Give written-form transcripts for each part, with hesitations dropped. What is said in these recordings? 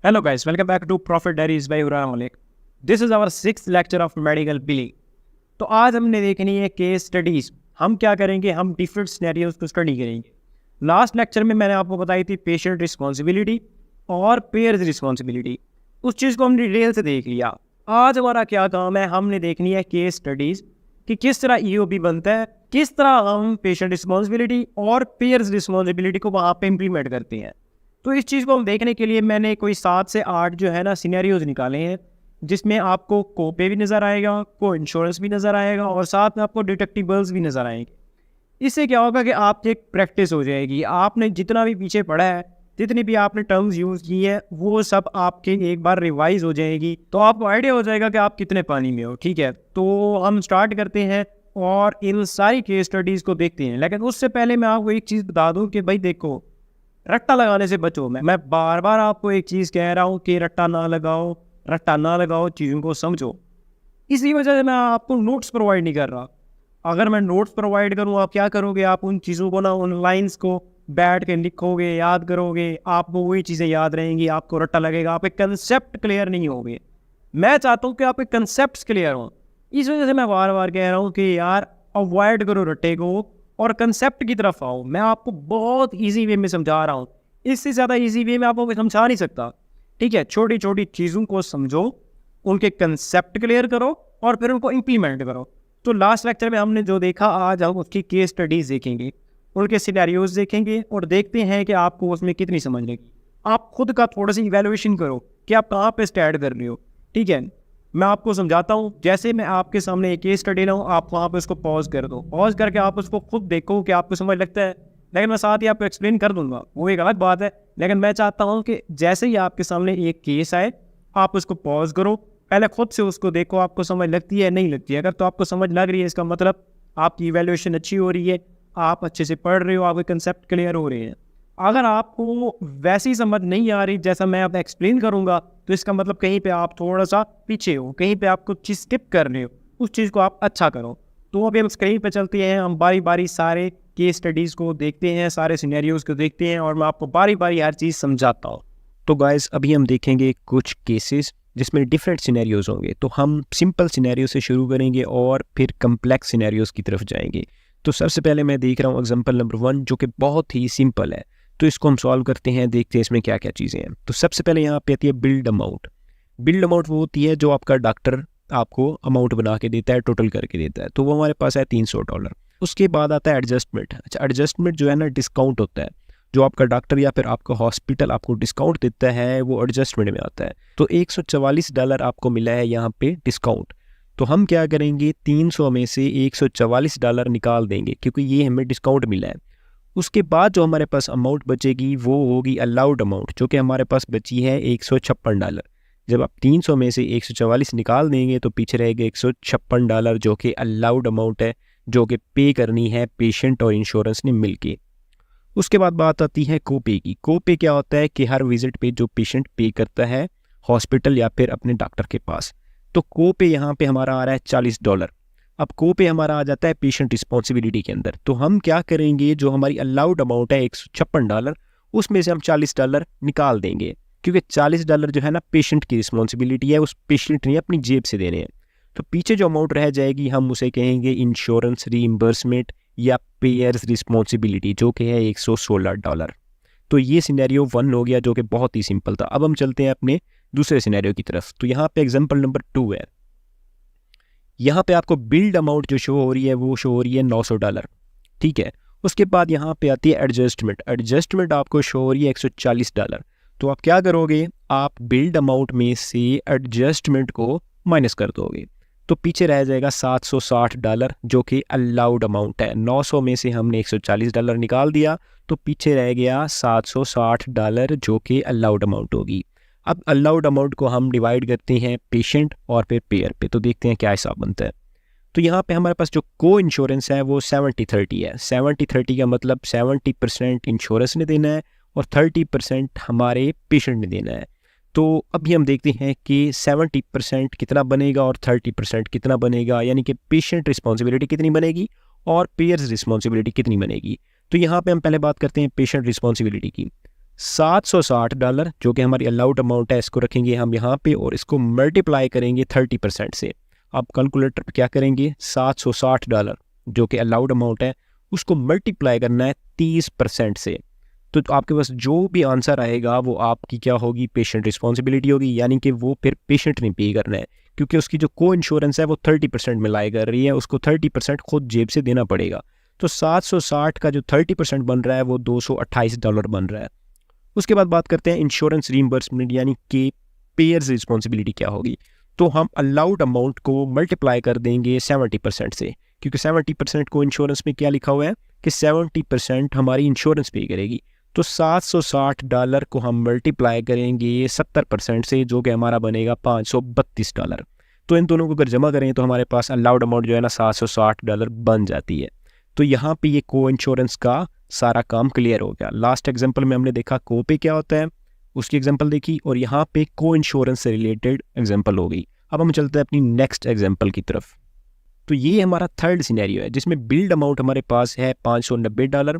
Hello guys, welcome back to Profit Diaries by Hurran Malik. This is our 6th lecture of medical billing. तो आज हमने देखनी है case studies. हम क्या करेंगे, हम डिफरेंट सिनेरियोज को स्टडी करेंगे. लास्ट लेक्चर में मैंने आपको बताई थी पेशेंट रिस्पॉन्सिबिलिटी और पेयर्स रिस्पॉन्सिबिलिटी. उस चीज़ को हमने डिटेल से देख लिया. आज हमारा क्या काम है, हमने देखनी है केस स्टडीज कि किस तरह ईओबी बनता है, किस तरह हम पेशेंट रिस्पॉन्सिबिलिटी और पेयर्स रिस्पॉन्सिबिलिटी को वहाँ पे इम्प्लीमेंट करते हैं. तो इस चीज़ को हम देखने के लिए मैंने कोई 7 से 8 जो है ना सिनेरियोज निकाले हैं, जिसमें आपको कोपे भी नज़र आएगा, को इंश्योरेंस भी नज़र आएगा और साथ में आपको डिटेक्टिबल्स भी नज़र आएंगे. इससे क्या होगा कि आपकी एक प्रैक्टिस हो जाएगी. आपने जितना भी पीछे पढ़ा है, जितनी भी आपने टर्म्स यूज़ की है, वो सब आपके एक बार रिवाइज हो जाएगी. तो आपको आइडिया हो जाएगा कि आप कितने पानी में हो. ठीक है, तो हम स्टार्ट करते हैं और इन सारी केस स्टडीज़ को देखते हैं. लेकिन उससे पहले मैं आपको एक चीज़ बता दूँ कि भाई देखो, रट्टा लगाने से बचो. मैं बार बार आपको एक चीज़ कह रहा हूँ कि रट्टा ना लगाओ, चीज़ों को समझो. इसी वजह से मैं आपको नोट्स प्रोवाइड नहीं कर रहा. अगर मैं नोट्स प्रोवाइड करूँ, आप क्या करोगे, आप उन चीज़ों को ना, उन लाइंस को बैठ के लिखोगे, याद करोगे, आपको वही चीज़ें याद रहेंगी, आपको रट्टा लगेगा, आपके कंसेप्ट क्लियर नहीं होंगे. मैं चाहता हूँ कि आपके कंसेप्ट क्लियर हों. इस वजह से मैं बार बार कह रहा हूँ कि यार अवॉइड करो रट्टे को और कंसेप्ट की तरफ आओ. मैं आपको बहुत इजी वे में समझा रहा हूँ. इससे ज़्यादा इजी वे में आपको समझा नहीं सकता. ठीक है, छोटी छोटी चीज़ों को समझो, उनके कंसेप्ट क्लियर करो और फिर उनको इम्प्लीमेंट करो. तो लास्ट लेक्चर में हमने जो देखा, आज हम उसकी केस स्टडीज़ देखेंगे, उनके सिनेरियोज देखेंगे और देखते हैं कि आपको उसमें कितनी समझ लगी. आप खुद का थोड़ा सा इवैल्यूएशन करो कि आप कहाँ पे स्टैंड कर रहे हो. ठीक है, मैं आपको समझाता हूँ. जैसे मैं आपके सामने एक केस स्टडी लाऊँ, आप वहाँ पे उसको पॉज कर दो. पॉज करके आप उसको खुद देखो कि आपको समझ लगता है. लेकिन मैं साथ ही आपको एक्सप्लेन कर दूंगा, वो एक अलग बात है. लेकिन मैं चाहता हूँ कि जैसे ही आपके सामने एक केस आए, आप उसको पॉज करो, पहले खुद से उसको देखो, आपको समझ लगती है नहीं लगती है. अगर तो आपको समझ लग रही है, इसका मतलब आपकी इवैल्यूएशन अच्छी हो रही है, आप अच्छे से पढ़ रहे हो, आपके कंसेप्ट क्लियर हो रहे हैं. अगर आपको वैसी समझ नहीं आ रही जैसा मैं अब एक्सप्लेन करूंगा, तो इसका मतलब कहीं पे आप थोड़ा सा पीछे हो, कहीं पे आप कुछ चीज़ स्किप कर रहे हो. उस चीज़ को आप अच्छा करो. तो अभी हम स्क्रीन पे चलते हैं, हम बारी बारी सारे केस स्टडीज़ को देखते हैं, सारे सिनेरियोज़ को देखते हैं और मैं आपको बारी बारी हर चीज़ समझाता हूँ. तो गाइस अभी हम देखेंगे कुछ केसेस जिसमें डिफरेंट सिनेरियोज होंगे. तो हम सिंपल सिनेरियो से शुरू करेंगे और फिर कम्प्लेक्स सिनेरियोज की तरफ जाएंगे. तो सबसे पहले मैं देख रहा हूँ एग्जांपल नंबर 1, जो कि बहुत ही सिंपल है. तो इसको हम सॉल्व करते हैं, देखते हैं इसमें क्या क्या चीज़ें हैं. तो सबसे पहले यहाँ पे आती है बिल्ड अमाउंट. बिल्ड अमाउंट वो होती है जो आपका डॉक्टर आपको अमाउंट बना के देता है, टोटल करके देता है. तो वो हमारे पास है $300. उसके बाद आता है एडजस्टमेंट. अच्छा, एडजस्टमेंट जो है ना, डिस्काउंट होता है. जो आपका डॉक्टर या फिर आपका हॉस्पिटल आपको डिस्काउंट देता है, वो एडजस्टमेंट में आता है. तो $144 आपको मिला है यहाँ पे डिस्काउंट. तो हम क्या करेंगे, 300 में से $144 निकाल देंगे क्योंकि ये हमें डिस्काउंट मिला है. उसके बाद जो हमारे पास अमाउंट बचेगी वो होगी अलाउड अमाउंट, जो कि हमारे पास बची है $156. जब आप 300 में से 144 निकाल देंगे तो पीछे रहेगा $156, जो कि अलाउड अमाउंट है, जो कि पे करनी है पेशेंट और इंश्योरेंस ने मिलके. उसके बाद बात आती है कोपे की. कोपे क्या होता है कि हर विजिट पे जो पेशेंट पे करता है हॉस्पिटल या फिर अपने डॉक्टर के पास. तो कोपे यहाँ पे हमारा आ रहा है $40. अब कोपे हमारा आ जाता है पेशेंट रिस्पॉन्सिबिलिटी के अंदर. तो हम क्या करेंगे, जो हमारी अलाउड अमाउंट है $156, उसमें से हम $40 निकाल देंगे क्योंकि $40 जो है ना पेशेंट की रिस्पॉन्सिबिलिटी है, उस पेशेंट ने अपनी जेब से देने हैं. तो पीछे जो अमाउंट रह जाएगी हम उसे कहेंगे इंश्योरेंस रीइम्बर्समेंट या पेयर्स रिस्पॉन्सिबिलिटी, जो कि है $116. तो ये सिनेरियो 1 हो गया, जो कि बहुत ही सिंपल था. अब हम चलते हैं अपने दूसरे सिनेरियो की तरफ. तो यहाँ पे एग्जांपल नंबर 2 है. यहाँ पे आपको बिल्ड अमाउंट जो शो हो रही है वो शो हो रही है $900. ठीक है, उसके बाद यहाँ पे आती है एडजस्टमेंट. एडजस्टमेंट आपको शो हो रही है $140. तो आप क्या करोगे, आप बिल्ड अमाउंट में से एडजस्टमेंट को माइनस कर दोगे. तो पीछे रह जाएगा $760, जो कि अलाउड अमाउंट है. 900 में से हमने $140 निकाल दिया, तो पीछे रह गया $760, जो कि अलाउड अमाउंट होगी. अब अलाउड अमाउंट को हम डिवाइड करते हैं पेशेंट और फिर पेयर पे. तो देखते हैं क्या हिसाब बनता है. तो यहाँ पे हमारे पास जो को इंश्योरेंस है वो 70-30 है. 70-30 का मतलब 70% इंश्योरेंस ने देना है और 30% हमारे पेशेंट ने देना है. तो अभी हम देखते हैं कि 70% कितना बनेगा और 30% कितना बनेगा, यानी कि पेशेंट रिस्पॉन्सिबिलिटी कितनी बनेगी और पेयर्स रिस्पॉन्सिबिलिटी कितनी बनेगी. तो यहाँ पे हम पहले बात करते हैं पेशेंट रिस्पॉन्सिबिलिटी की. $760 जो कि हमारी अलाउड अमाउंट है, इसको रखेंगे हम यहाँ पे और इसको मल्टीप्लाई करेंगे 30% से। आप कैलकुलेटर पे क्या करेंगे, $760 जो कि अलाउड अमाउंट है उसको मल्टीप्लाई करना है 30% से। तो आपके पास जो भी आंसर आएगा वो आपकी क्या होगी, पेशेंट रिस्पॉन्सिबिलिटी होगी, यानी कि वो फिर पेशेंट ने पे करना है, क्योंकि उसकी जो को इंश्योरेंस है वो 30% मिलाई कर रही है, उसको 30% खुद जेब से देना पड़ेगा। तो 760 का जो 30% बन रहा है वो $228 बन रहा है। उसके बाद बात करते हैं इंश्योरेंस रीइंबर्समेंट, यानी कि पेयर्स रिस्पॉन्सिबिलिटी क्या होगी। तो हम अलाउड अमाउंट को मल्टीप्लाई कर देंगे 70% से, क्योंकि 70% को इंश्योरेंस में क्या लिखा हुआ है कि 70% हमारी इंश्योरेंस पे करेगी। तो $760 को हम मल्टीप्लाई करेंगे 70% से, जो कि हमारा बनेगा $532। तो इन दोनों को अगर जमा करें तो हमारे पास अलाउड अमाउंट जो है ना $760 बन जाती है। तो यहाँ पे ये को इंश्योरेंस का सारा काम क्लियर हो गया। लास्ट एग्जांपल में हमने देखा को पे क्या होता है, उसकी एग्जांपल देखी, और यहाँ पे को इंश्योरेंस से रिलेटेड एग्जांपल हो गई। अब हम चलते हैं अपनी नेक्स्ट एग्जांपल की तरफ। तो ये हमारा थर्ड सिनेरियो है जिसमें बिल्ड अमाउंट हमारे पास है $590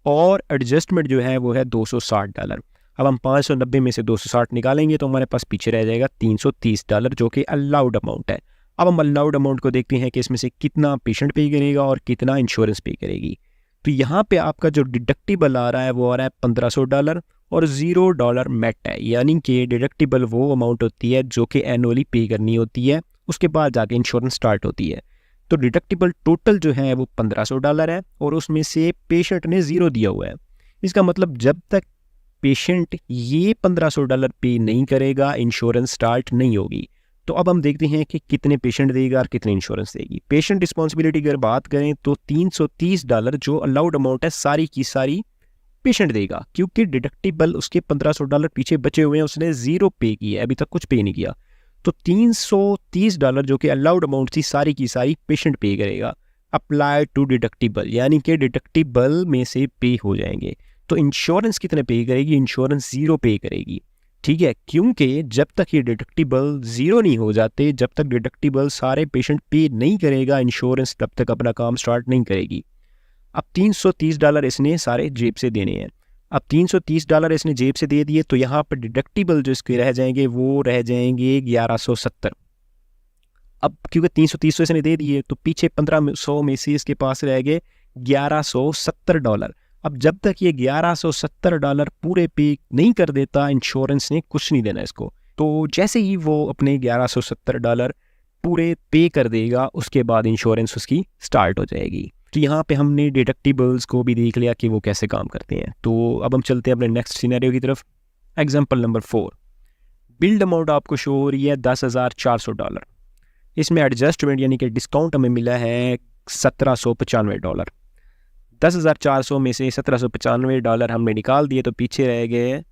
और एडजस्टमेंट जो है वो है $260। अब हम 590 में से 260 निकालेंगे तो हमारे पास पीछे रह जाएगा $330 जो कि अलाउड अमाउंट है। अब हम अलाउड अमाउंट को देखते हैं कि इसमें से कितना पेशेंट पे करेगा और कितना इंश्योरेंस पे करेगी। तो यहाँ पे आपका जो डिडक्टिबल आ रहा है वो आ रहा है $1500 और $0 मेट है, यानी कि डिडक्टिबल वो अमाउंट होती है जो कि एनुअली पे करनी होती है, उसके बाद जाके इंश्योरेंस स्टार्ट होती है। तो डिडक्टिबल टोटल जो है वो $1500 है और उसमें से पेशेंट ने 0 दिया हुआ है। इसका मतलब जब तक पेशेंट ये $1500 पे नहीं करेगा इंश्योरेंस स्टार्ट नहीं होगी। तो अब हम देखते हैं कि कितने पेशेंट देगा और कितने इंश्योरेंस देगी। पेशेंट रिस्पॉन्सिबिलिटी की अगर बात करें तो $330 जो अलाउड अमाउंट है सारी की सारी पेशेंट देगा, क्योंकि डिडक्टिबल उसके $1500 पीछे बचे हुए हैं, उसने 0 पे किया है, अभी तक कुछ पे नहीं किया। तो $330 जो कि अलाउड अमाउंट थी सारी की सारी पेशेंट पे करेगा, अप्लाई टू डिडक्टिबल, यानी कि डिडक्टिबल में से पे हो जाएंगे। तो इंश्योरेंस कितने पे करेगी, इंश्योरेंस 0 पे करेगी, ठीक है, क्योंकि जब तक ये डिडक्टिबल 0 नहीं हो जाते, जब तक डिडक्टिबल सारे पेशेंट पे नहीं करेगा, इंश्योरेंस तब तक अपना काम स्टार्ट नहीं करेगी। अब $330 इसने सारे जेब से देने हैं। अब $330 इसने जेब से दे दिए तो यहाँ पर डिडक्टिबल जो इसके रह जाएंगे वो रह जाएंगे 1170। अब क्योंकि 330 तो इसने दे दिए तो पीछे 1500 में से इसके पास रह गए $1170। अब जब तक ये $1170 पूरे पे नहीं कर देता इंश्योरेंस ने कुछ नहीं देना इसको। तो जैसे ही वो अपने $1170 पूरे पे कर देगा उसके बाद इंश्योरेंस उसकी स्टार्ट हो जाएगी। तो यहाँ पे हमने डिडक्टिबल्स को भी देख लिया कि वो कैसे काम करते हैं। तो अब हम चलते हैं अपने नेक्स्ट सिनेरियो की तरफ। एग्जांपल नंबर 4, बिल्ड अमाउंट आपको शो हो रही है $10,400। इसमें एडजस्टमेंट यानी कि डिस्काउंट हमें मिला है $1795। 10,400 में से $1795 हमने निकाल दिए तो पीछे रह गए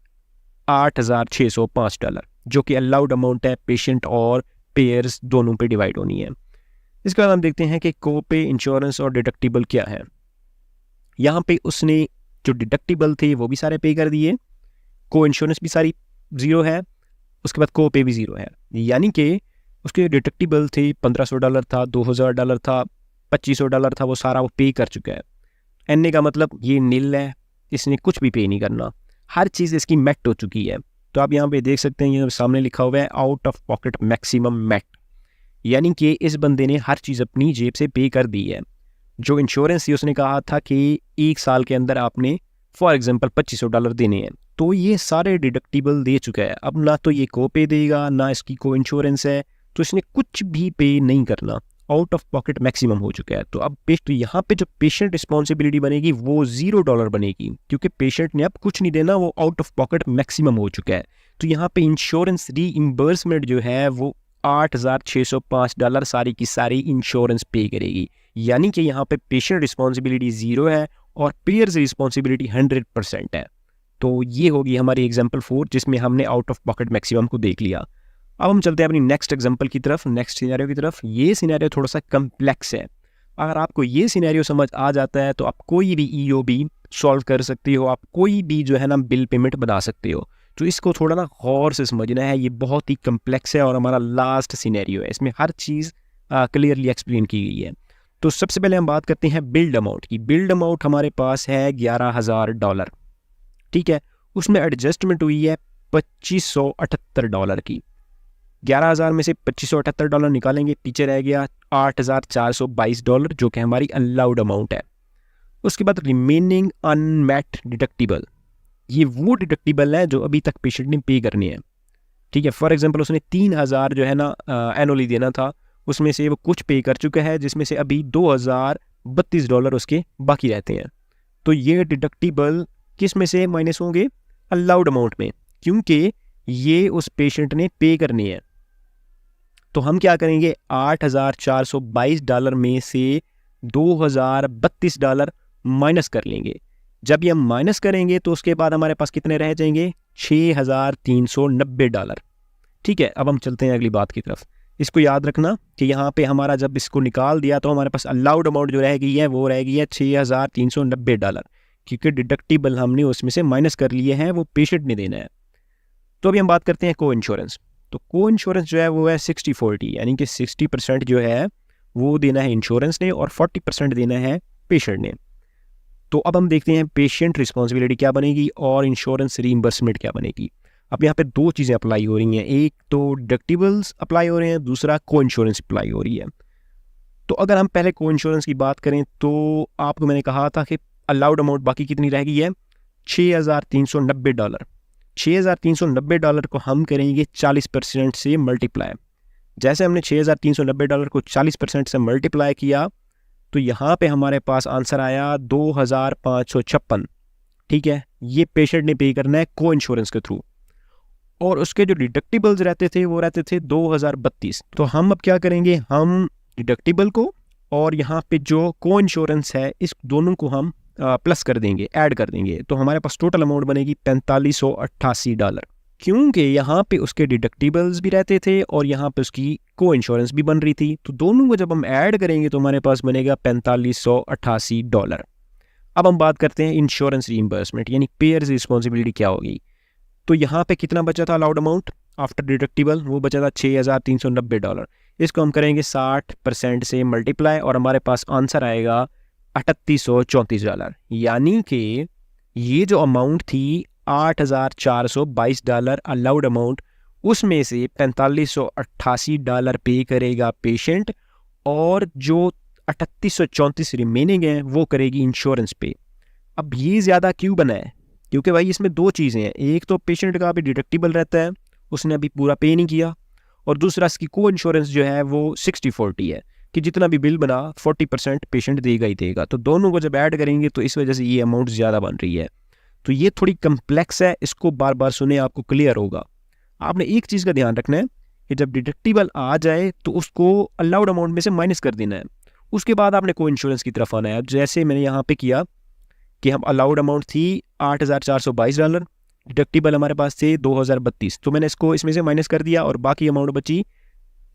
$8,605 जो कि अलाउड अमाउंट है, पेशेंट और पेयर्स दोनों पे डिवाइड होनी है। इसके बाद हम देखते हैं कि कोपे, इंश्योरेंस और डिडक्टिबल क्या है। यहाँ पे उसने जो डिडक्टिबल थे वो भी सारे पे कर दिए, को इंश्योरेंस भी सारी 0 है, उसके बाद कोपे भी 0 है, यानी कि उसके डिडक्टिबल थे $1500 था, $2000 था, $2500 था, वो सारा वो पे कर चुका है। एन का मतलब ये नील है, इसने कुछ भी पे नहीं करना, हर चीज़ इसकी मेट हो चुकी है। तो आप यहाँ पे देख सकते हैं ये सामने लिखा हुआ है out of pocket maximum met, यानी कि इस बंदे ने हर चीज़ अपनी जेब से पे कर दी है। जो इंश्योरेंस थी उसने कहा था कि 1 साल के अंदर आपने फॉर एग्जांपल $2500 देने हैं, तो ये सारे डिडक्टिबल दे चुका है। अब ना तो ये को पे देगा ना इसकी को इंश्योरेंस है, तो इसने कुछ भी पे नहीं करना, आउट ऑफ पॉकेट मैक्सिमम हो चुका है। तो अब तो यहाँ पे जो पेशेंट रिस्पॉन्सिबिलिटी बनेगी वो $0 बनेगी, क्योंकि पेशेंट ने अब कुछ नहीं देना, वो आउट ऑफ पॉकेट मैक्सिमम हो चुका है। तो यहाँ पे इंश्योरेंस रीइंबर्समेंट जो है वो $8,605 सारी की सारी इंश्योरेंस पे करेगी, यानी कि यहाँ पे पेशेंट रिस्पॉन्सिबिलिटी 0 है और पेयर्स रिस्पॉन्सिबिलिटी 100% है। तो ये होगी हमारी एग्जांपल 4 जिसमें हमने आउट ऑफ पॉकेट मैक्सिमम को देख लिया। अब हम चलते हैं अपनी नेक्स्ट एग्जांपल की तरफ, नेक्स्ट सिनेरियो की तरफ। ये सिनेरियो थोड़ा सा कम्प्लेक्स है। अगर आपको ये सिनेरियो समझ आ जाता है तो आप कोई भी EOB सॉल्व कर सकते हो, आप कोई भी जो है ना बिल पेमेंट बना सकते हो। तो इसको थोड़ा ना गौर से समझना है, ये बहुत ही कम्प्लेक्स है और हमारा लास्ट सिनेरियो है, इसमें हर चीज़ क्लियरली एक्सप्लेन की गई है। तो सबसे पहले हम बात करते हैं बिल्ड अमाउंट की। बिल्ड अमाउंट हमारे पास है $11,000, ठीक है, उसमें एडजस्टमेंट हुई है $2578 की। 11,000 में से $2578 निकालेंगे, पीछे रह गया $8,422 जो कि हमारी अलाउड अमाउंट है। उसके बाद रिमेनिंग अनमेट डिडक्टिबल, ये वो डिडक्टिबल है जो अभी तक पेशेंट ने पे करनी है। ठीक है, फॉर एग्जांपल उसने 3,000 जो है ना एनुअली देना था, उसमें से वो कुछ पे कर चुका है, जिसमें से अभी $2,032 उसके बाकी रहते हैं। तो ये डिडक्टिबल किस में से माइनस होंगे? अलाउड अमाउंट में, क्योंकि ये उस पेशेंट ने पे करनी है। तो हम क्या करेंगे, $8,422 में से $2,032 माइनस कर लेंगे। जब ये हम माइनस करेंगे तो उसके बाद हमारे पास कितने रह जाएंगे? $6,390। ठीक है, अब हम चलते हैं अगली बात की तरफ। इसको याद रखना कि यहाँ पे हमारा जब इसको निकाल दिया तो हमारे पास अलाउड अमाउंट जो रह गई है वो रह गई है $6,390, क्योंकि डिडक्टिबल हमने उसमें से माइनस कर लिए हैं, वो पेशेंट ने देना है। तो अभी हम बात करते हैं को इंश्योरेंस। तो को इंश्योरेंस जो है वो है 60-40, यानी कि 60% जो है वो देना है इंश्योरेंस ने और 40% देना है पेशेंट ने। तो अब हम देखते हैं पेशेंट रिस्पॉन्सिबिलिटी क्या बनेगी और इंश्योरेंस रीइंबर्समेंट क्या बनेगी। अब यहाँ पे दो चीज़ें अप्लाई हो रही हैं, एक तो डिडक्टिबल्स अप्लाई हो रहे हैं, दूसरा को इंश्योरेंस अप्लाई हो रही है। तो अगर हम पहले को इंश्योरेंस की बात करें तो आपको मैंने कहा था कि अलाउड अमाउंट बाकी कितनी रह गई है? $6,390। $6,390 को हम करेंगे 40% से मल्टीप्लाई। जैसे हमने $6,390 को 40% से मल्टीप्लाई किया तो यहाँ पे हमारे पास आंसर आया 2,556। ठीक है, ये पेशेंट ने पे करना है को इंश्योरेंस के थ्रू, और उसके जो डिडक्टिबल्स रहते थे वो रहते थे 2,032। तो हम अब क्या करेंगे, हम डिडक्टिबल को और यहाँ पे जो को इंश्योरेंस है इस दोनों को हम प्लस कर देंगे, ऐड कर देंगे। तो हमारे पास टोटल अमाउंट बनेगी $4,588, क्योंकि यहाँ पे उसके डिडक्टिबल्स भी रहते थे और यहाँ पे उसकी को इंश्योरेंस भी बन रही थी। तो दोनों को जब हम ऐड करेंगे तो हमारे पास बनेगा $4,588। अब हम बात करते हैं इंश्योरेंस रीइंबर्समेंट, यानी पेयर्स रिस्पॉन्सिबिलिटी क्या होगी। तो यहाँ पे कितना बचा था अलाउड अमाउंट आफ्टर डिडक्टिबल? वो बचा था $6,390। इसको हम करेंगे 60% से मल्टीप्लाई और हमारे पास आंसर आएगा $3,834। यानी कि ये जो अमाउंट थी $8,422 अलाउड अमाउंट, उसमें से $4,588 पे करेगा पेशेंट और जो 3,834 रिमेनिंग है वो करेगी इंश्योरेंस पे। अब ये ज़्यादा क्यों बना है? क्योंकि भाई इसमें दो चीज़ें हैं, एक तो पेशेंट का अभी डिडक्टिबल रहता है, उसने अभी पूरा पे नहीं किया, और दूसरा इसकी को इंश्योरेंस जो है वो 60-40 है कि जितना भी बिल बना 40% पेशेंट देगा ही देगा। तो दोनों को जब ऐड करेंगे तो इस वजह से ये अमाउंट ज़्यादा बन रही है। तो ये थोड़ी कम्प्लेक्स है, इसको बार बार सुने, आपको क्लियर होगा। आपने एक चीज़ का ध्यान रखना है कि जब डिडक्टिबल आ जाए तो उसको अलाउड अमाउंट में से माइनस कर देना है, उसके बाद आपने को इंश्योरेंस की तरफ आना है। जैसे मैंने यहाँ पे किया कि हम अलाउड अमाउंट थी $8,422, डिडक्टिबल हमारे पास थे 2,032, तो मैंने इसको इसमें से माइनस कर दिया और बाकी अमाउंट बची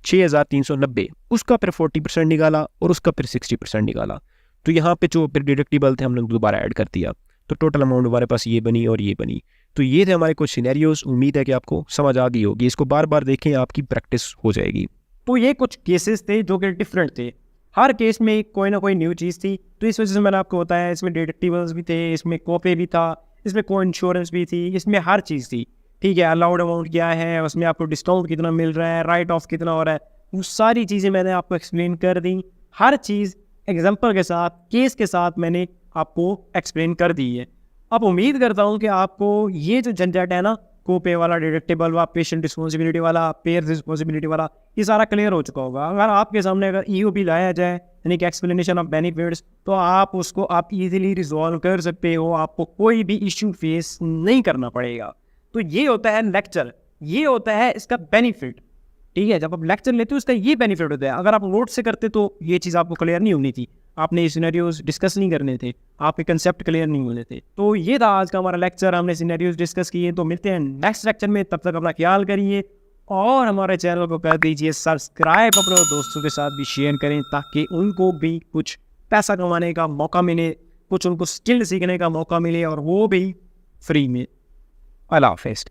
6,390। उसका फिर 40% निकाला और उसका फिर 60% निकाला। तो यहाँ पे जो फिर डिडक्टिबल थे हमने दोबारा ऐड कर दिया, तो टोटल अमाउंट हमारे पास ये बनी और ये बनी। तो ये थे हमारे कुछ सिनेरियोज। उम्मीद है कि आपको समझ आ गई होगी, इसको बार बार देखें, आपकी प्रैक्टिस हो जाएगी। तो ये कुछ केसेस थे जो कि डिफरेंट थे, हर केस में कोई ना कोई न्यू चीज़ थी। तो इस वजह से मैंने आपको बताया, इसमें डिडक्टिबल्स भी थे, इसमें कोपे भी था, इसमें को इंश्योरेंस भी थी, इसमें हर चीज़ थी। ठीक है, अलाउड अमाउंट क्या है, उसमें आपको डिस्काउंट कितना मिल रहा है, राइट ऑफ कितना हो रहा है, वो सारी चीज़ें मैंने आपको एक्सप्लेन कर दी। हर चीज़ एग्जाम्पल के साथ, केस के साथ मैंने आपको एक्सप्लेन कर दी है। अब उम्मीद करता हूँ कि आपको ये जो झंझट है ना, कोपे वाला, डिडक्टिबल वाला, पेशेंट रिस्पॉन्सिबिलिटी वाला, पेयर रिस्पॉन्सिबिलिटी वाला, ये सारा क्लियर हो चुका होगा। अगर आपके सामने अगर EOB लाया जाए, यानी कि एक्सप्लेनेशन ऑफ बेनिफिट्स, तो आप उसको आप इजीली रिजॉल्व कर सकते हो, आपको कोई भी इश्यू फेस नहीं करना पड़ेगा। तो ये होता है लेक्चर, ये होता है इसका बेनिफिट। ठीक है, जब आप लेक्चर लेते हो उसका ये बेनिफिट होता है। अगर आप नोट से करते तो ये चीज़ आपको क्लियर नहीं होनी थी, आपने ये सिनेरियोज डिस्कस नहीं करने थे, आपके कंसेप्ट क्लियर नहीं होने थे। तो ये था आज का हमारा लेक्चर, हमने सिनेरियोज डिस्कस किए। तो मिलते हैं नेक्स्ट लेक्चर में, तब तक अपना ख्याल करिए और हमारे चैनल को कर दीजिए सब्सक्राइब, अपने दोस्तों के साथ भी शेयर करें ताकि उनको भी कुछ पैसा कमाने का मौका मिले, कुछ उनको स्किल सीखने का मौका मिले और वो भी फ्री में। अल्लाह हाफ़िज़।